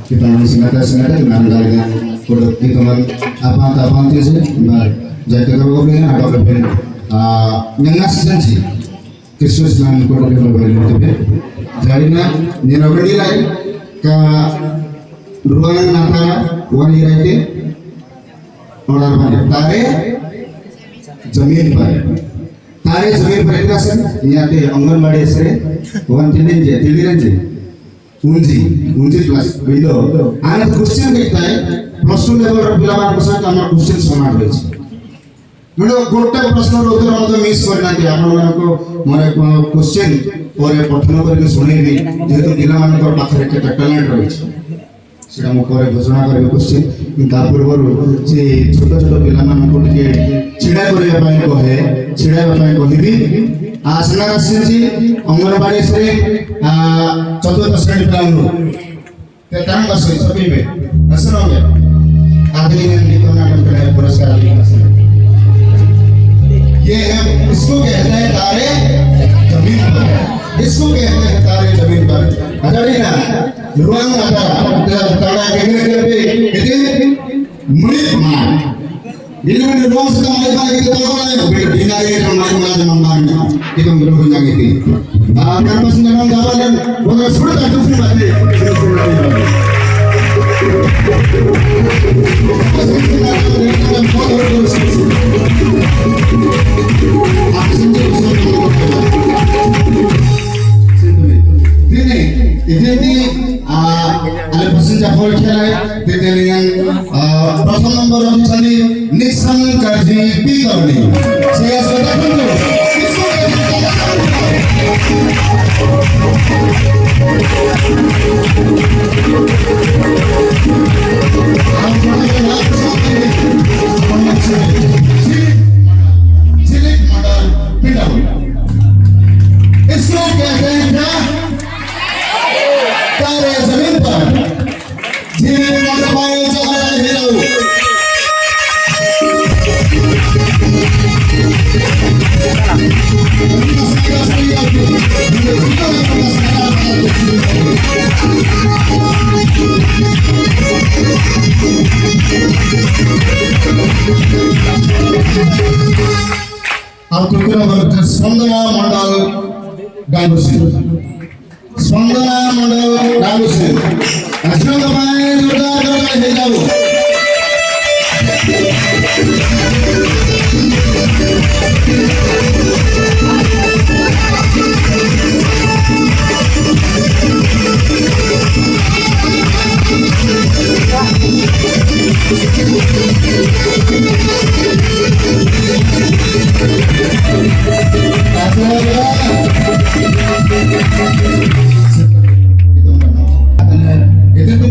kita singkat dengan produk itu kan apa itu sih jadi kalau kita ada lebih nyengas sih Kristus dan produk itu lebih jadi nilai lagi ke ruangan antara wanita itu orang mana tarik जमीन पर तारे जमीन पर इतना sir यहाँ के अंगनवाड़ी से one तिलिरंजे उंजी class window आने क्वेश्चन देखता है प्लस 2 लेवल रे पिला मान साथ हमर क्वेश्चन समान रही छै वीडियो गोटे प्रश्न रो उत्तर हम मिस करना कि आपण को मोरे क्वेश्चन और पठन करके सुनेबी जेहेतु पिला मान को पाखरे केटा टैलेंट रही छै सेटा मो करे घोषणा करे क्वेश्चन ता पूर्व से छोट छोट पिला मान को टिके छिड़ा करिया पाई कहे छिड़ाइबा पाई कहिबी आसना राशि जी अंगनवाड़ी से चतुर्थ श्रेणी पिला ते तांग बस सभी में असर हो गया आदमी ने निको नाटक का पुरस्कार लिया ये है इसको कहते हैं तारे जमीन पर इसको कहते हैं तारे जमीन पर अजाड़ी ना रुआंग आता तारा कहने के लिए मुड़ित मान ini ruang sedang lebar kita tahu lah beda dinari ramai macam mana kita berhubung yang itu karena senang gawan dan bukan sudah tak tuh mati ini ada pesan jawab kelai dengan प्रथम number अनुसारी Nixon कर्जी P करनी saya sudah tunggu सिलिक model पिंडा इसको कहते हैं क्या तारे जमीन पर जीवन में पाए जाने हीरो स्पंदना मंडल डालुसी स्पंदना मंडल डालुसी अशोक भाई जोरदार हे जाओ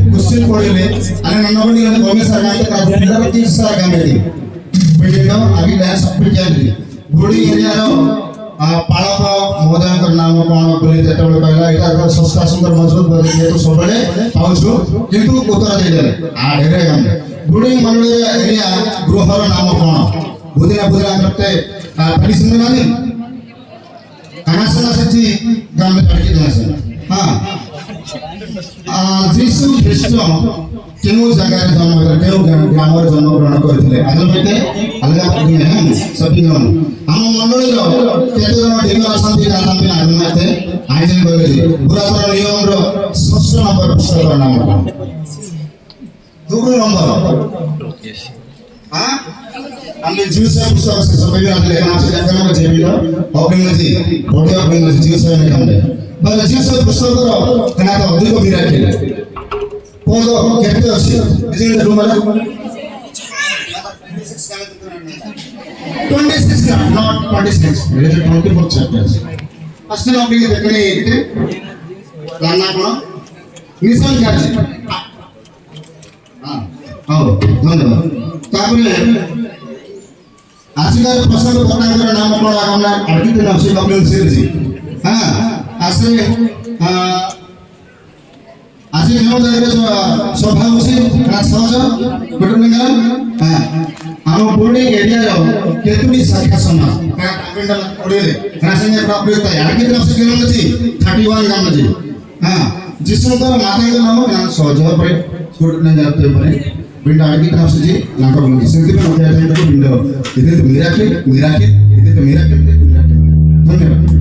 क्वेश्चन पढ़ले अने नन्नबडी ने कॉमेस सरकार का पिलर 30 साल काम है बिल्डिंग आगे डांस प्रिपेयर बुडी एरिया रो पाळक महोदय का नाम कोन बोली जेतबे कहला एटा संस्था सुंदर मजबूत बने जेतु सबले पाउछु किंतु उत्तर दे दे आ ढेरे काम बुडी मंडल एरिया गृहर नाम कोन बुदिना बुदिना करते पड़ी सुंदर नानी कनासना सच्ची गांव में पढ़ के जासे हां जीसु ख्रीष्ट केउ जगह जन्म केउ ग्राम जन्म ग्रहण करथिले आजमेते अलगा दिन है सभी जन हम मंडली रो केते जन ढिंगा शांति शांति आजमेते आयोजन करले पुरातन नियम रो 6 नंबर पुस्तक नाम दूसरा नंबर हां हमने जीव से पुस्तक से सभी आले नाम से लेखन में जेबिलो ओपनिंग जी बॉडी ओपनिंग जीव से में हमने बल जीव से पुस्तक रो कना तो अधिक बिरा के पोदो केते अछि इजिन रूम वाला 26 not 26 it is 24 chapters first of all देखने इते गाना कोन मिशन चार्ज हां हो धन्यवाद तापरे आसिकार प्रसाद पटाकर नाम कोन हमरा अर्पित नाम से कपिल सिंह जी हां आसे आज जो जगह सभा होसी रात सहज बटुनिंगा हां हम बोर्डिंग एरिया रो केतुनी शाखा समाज का कापिंडल ओडे रासने प्राप्त यार कितना से गेलो छी 31 गाम जी हां जिसमें माता नाम ना सहज पर बिंड आगे आସୁଛି नाक ସେଥିପାଇଁ ମୋତେ ଏଇଟା ବିଣ୍ଡ ଇତେ ତ ମିରାକିଲ ଧନ୍ୟବାଦ।